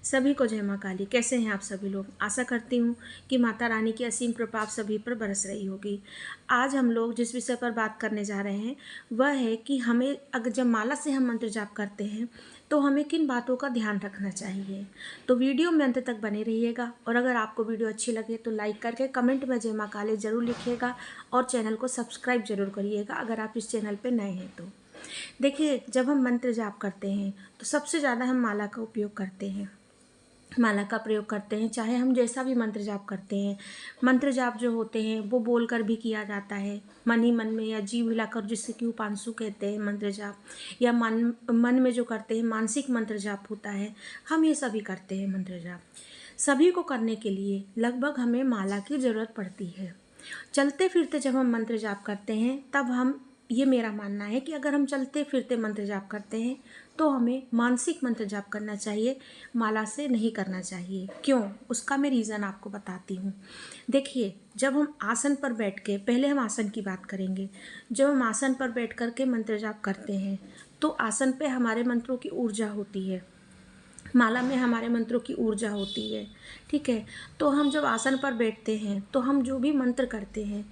सभी को जय माँ काली। कैसे हैं आप सभी लोग? आशा करती हूँ कि माता रानी की असीम कृपा आप सभी पर बरस रही होगी। आज हम लोग जिस विषय पर बात करने जा रहे हैं वह है कि हमें अगर जब माला से हम मंत्र जाप करते हैं तो हमें किन बातों का ध्यान रखना चाहिए। तो वीडियो में अंत तक बने रहिएगा और अगर आपको वीडियो अच्छी लगे तो लाइक करके कमेंट में जय माँ काली ज़रूर लिखिएगा और चैनल को सब्सक्राइब जरूर करिएगा अगर आप इस चैनल पर नए हैं तो। देखिए, जब हम मंत्र जाप करते हैं तो सबसे ज़्यादा हम माला का उपयोग करते हैं। माला का प्रयोग करते हैं, चाहे हम जैसा भी मंत्र जाप करते हैं। मंत्र जाप जो होते हैं वो बोलकर भी किया जाता है, मन ही मन में या जीव हिलाकर, जिससे कि उपांशु कहते हैं मंत्र जाप, या मन में जो करते हैं मानसिक मंत्र जाप होता है। हम ये सभी करते हैं मंत्र जाप। सभी को करने के लिए लगभग हमें माला की ज़रूरत पड़ती है। चलते फिरते जब हम मंत्र जाप करते हैं तब हम, ये मेरा मानना है कि अगर हम चलते फिरते मंत्र जाप करते हैं तो हमें मानसिक मंत्र जाप करना चाहिए, माला से नहीं करना चाहिए। क्यों? उसका मैं रीज़न आपको बताती हूँ। देखिए, जब हम आसन पर बैठ के, पहले हम आसन की बात करेंगे। जब हम आसन पर बैठ कर के मंत्र जाप करते हैं तो आसन पे हमारे मंत्रों की ऊर्जा होती है, माला में हमारे मंत्रों की ऊर्जा होती है। ठीक है, तो हम जब आसन पर बैठते हैं तो हम जो भी मंत्र करते हैं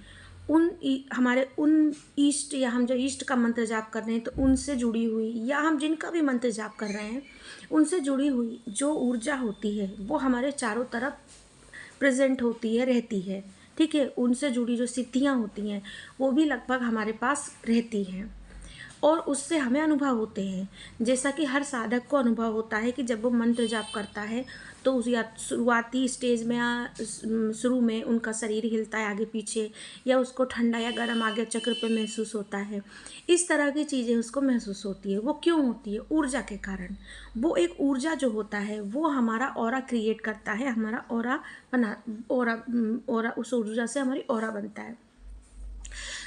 हमारे उन इष्ट, या हम जो इष्ट का मंत्र जाप कर रहे हैं तो उनसे जुड़ी हुई, या हम जिनका भी मंत्र जाप कर रहे हैं उनसे जुड़ी हुई जो ऊर्जा होती है वो हमारे चारों तरफ प्रेजेंट होती है, रहती है। ठीक है, उनसे जुड़ी जो सिद्धियाँ होती हैं वो भी लगभग हमारे पास रहती हैं और उससे हमें अनुभव होते हैं। जैसा कि हर साधक को अनुभव होता है कि जब वो मंत्र जाप करता है तो उस या शुरुआती स्टेज में शुरू में उनका शरीर हिलता है आगे पीछे, या उसको ठंडा या गर्म आगे चक्र पे महसूस होता है। इस तरह की चीज़ें उसको महसूस होती है। वो क्यों होती है? ऊर्जा के कारण। वो एक ऊर्जा जो होता है वो हमारा ऑरा क्रिएट करता है, हमारा ऑरा बना, ऑरा उस ऊर्जा से हमारी ऑरा बनता है।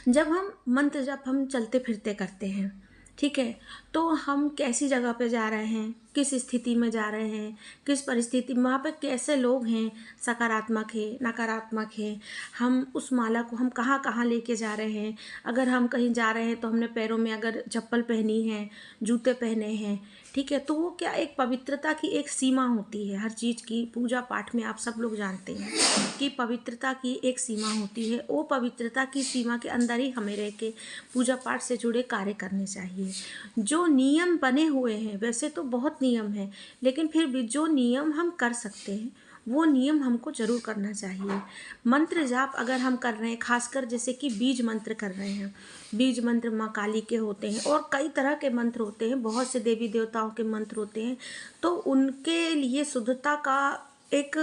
जब हम मंत्र जप हम चलते फिरते करते हैं, ठीक है, तो हम कैसी जगह पे जा रहे हैं, किस स्थिति में जा रहे हैं, किस परिस्थिति में, वहाँ पे कैसे लोग हैं, सकारात्मक है नकारात्मक है, हम उस माला को हम कहाँ कहाँ लेके जा रहे हैं। अगर हम कहीं जा रहे हैं तो हमने पैरों में अगर चप्पल पहनी है, जूते पहने हैं, ठीक है, तो वो क्या, एक पवित्रता की एक सीमा होती है हर चीज़ की। पूजा पाठ में आप सब लोग जानते हैं कि पवित्रता की एक सीमा होती है। वो पवित्रता की सीमा के अंदर ही हमें रह के पूजा पाठ से जुड़े कार्य करने चाहिए। जो नियम बने हुए हैं, वैसे तो बहुत नियम हैं, लेकिन फिर भी जो नियम हम कर सकते हैं वो नियम हमको जरूर करना चाहिए। मंत्र जाप अगर हम कर रहे हैं, खासकर जैसे कि बीज मंत्र कर रहे हैं, बीज मंत्र माँ काली के होते हैं और कई तरह के मंत्र होते हैं, बहुत से देवी देवताओं के मंत्र होते हैं, तो उनके लिए शुद्धता का एक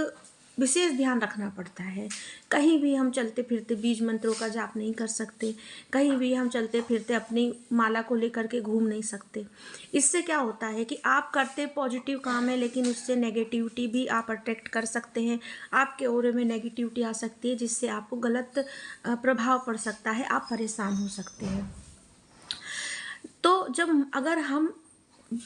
विशेष ध्यान रखना पड़ता है। कहीं भी हम चलते फिरते बीज मंत्रों का जाप नहीं कर सकते, कहीं भी हम चलते फिरते अपनी माला को लेकर के घूम नहीं सकते। इससे क्या होता है कि आप करते पॉजिटिव काम है, लेकिन उससे नेगेटिविटी भी आप अट्रैक्ट कर सकते हैं। आपके ओरे में नेगेटिविटी आ सकती है जिससे आपको गलत प्रभाव पड़ सकता है, आप परेशान हो सकते हैं। तो जब अगर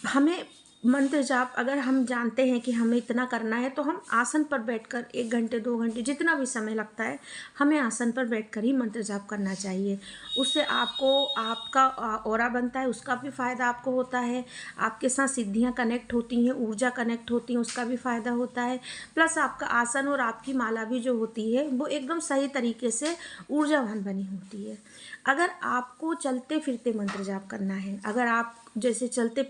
हमें मंत्र जाप अगर हम जानते हैं कि हमें इतना करना है तो हम आसन पर बैठकर 1 घंटे 2 घंटे जितना भी समय लगता है हमें आसन पर बैठकर ही मंत्र जाप करना चाहिए। उससे आपको आपका ऑरा बनता है, उसका भी फ़ायदा आपको होता है। आपके साथ सिद्धियां कनेक्ट होती हैं, ऊर्जा कनेक्ट होती हैं, उसका भी फ़ायदा होता है। प्लस आपका आसन और आपकी माला भी जो होती है वो एकदम सही तरीके से ऊर्जावान बनी होती है। अगर आपको चलते फिरते मंत्र जाप करना है, अगर आप जैसे चलते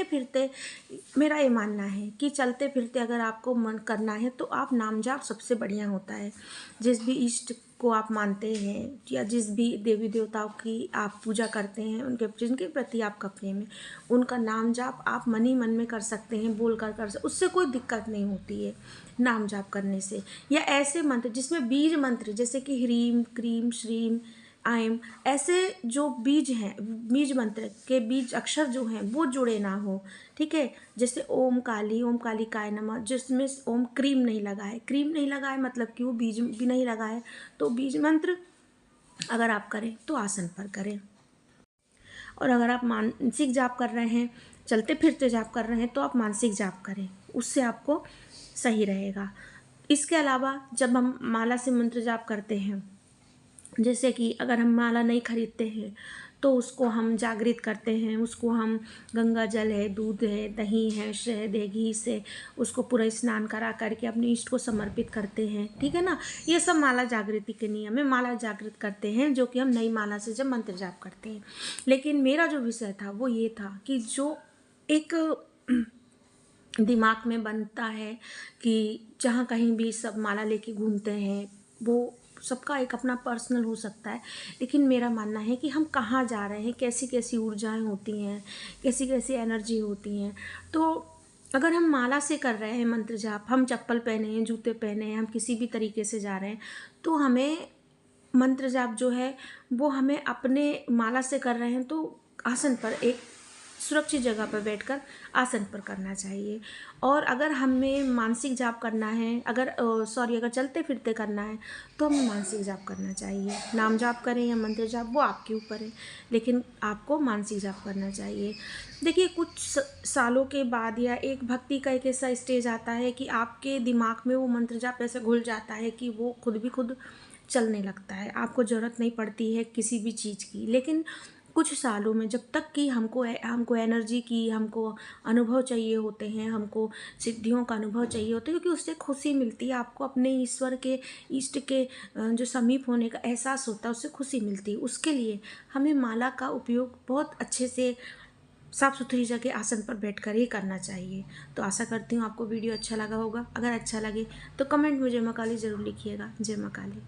फिरते मेरा ये मानना है कि चलते फिरते अगर आपको मन करना है तो आप नाम जाप सबसे बढ़िया होता है। जिस भी इष्ट को आप मानते हैं या जिस भी देवी देवताओं की आप पूजा करते हैं, उनके जिनके प्रति आपका प्रेम है, उनका नाम जाप आप मन ही मन में कर सकते हैं, बोल कर सकते, उससे कोई दिक्कत नहीं होती है नाम जाप करने से। या ऐसे मंत्र जिसमें बीज मंत्र जैसे कि ह्रीम क्रीम श्रीम आयम, ऐसे जो बीज हैं, बीज मंत्र के बीज अक्षर जो हैं वो जुड़े ना हो। ठीक है, जैसे ओम काली काय नमः, जिसमें ओम क्रीम नहीं लगा है, क्रीम नहीं लगा है मतलब कि वो बीज भी नहीं लगा है। तो बीज मंत्र अगर आप करें तो आसन पर करें, और अगर आप मानसिक जाप कर रहे हैं, चलते फिरते जाप कर रहे हैं, तो आप मानसिक जाप करें, उससे आपको सही रहेगा। इसके अलावा जब हम माला से मंत्र जाप करते हैं, जैसे कि अगर हम माला नहीं खरीदते हैं तो उसको हम जागृत करते हैं, उसको हम गंगा जल है, दूध है, दही है, शहद है, घी से उसको पूरा स्नान करा करके अपने इष्ट को समर्पित करते हैं, ठीक है ना। ये सब माला जागृति के नियम है, माला जागृत करते हैं जो कि हम नई माला से जब मंत्र जाप करते हैं। लेकिन मेरा जो विषय था वो ये था कि जो एक दिमाग में बनता है कि जहाँ कहीं भी सब माला लेके घूमते हैं, वो सबका एक अपना पर्सनल हो सकता है, लेकिन मेरा मानना है कि हम कहाँ जा रहे हैं, कैसी कैसी ऊर्जाएं होती हैं, कैसी कैसी एनर्जी होती हैं। तो अगर हम माला से कर रहे हैं मंत्र जाप, हम चप्पल पहने हैं, जूते पहने हैं, हम किसी भी तरीके से जा रहे हैं, तो हमें मंत्र जाप जो है वो हमें अपने माला से कर रहे हैं तो आसन पर, एक सुरक्षित जगह पर बैठकर आसन पर करना चाहिए। और अगर हमें मानसिक जाप करना है, अगर चलते फिरते करना है तो हमें मानसिक जाप करना चाहिए। नाम जाप करें या मंत्र जाप वो आपके ऊपर है, लेकिन आपको मानसिक जाप करना चाहिए। देखिए कुछ सालों के बाद या एक भक्ति का एक ऐसा स्टेज आता है कि आपके दिमाग में वो मंत्र जाप ऐसे घुल जाता है कि वो खुद चलने लगता है, आपको ज़रूरत नहीं पड़ती है किसी भी चीज़ की। लेकिन कुछ सालों में जब तक कि हमको एनर्जी की, हमको अनुभव चाहिए होते हैं, हमको सिद्धियों का अनुभव चाहिए होता है, क्योंकि उससे खुशी मिलती है, आपको अपने ईश्वर के, इष्ट के जो समीप होने का एहसास होता है, उससे खुशी मिलती है। उसके लिए हमें माला का उपयोग बहुत अच्छे से साफ़ सुथरी जगह आसन पर बैठकर ही करना चाहिए। तो आशा करती हूँ आपको वीडियो अच्छा लगा होगा। अगर अच्छा लगे तो कमेंट में जय माँ काली ज़रूर लिखिएगा। जय माँ काली।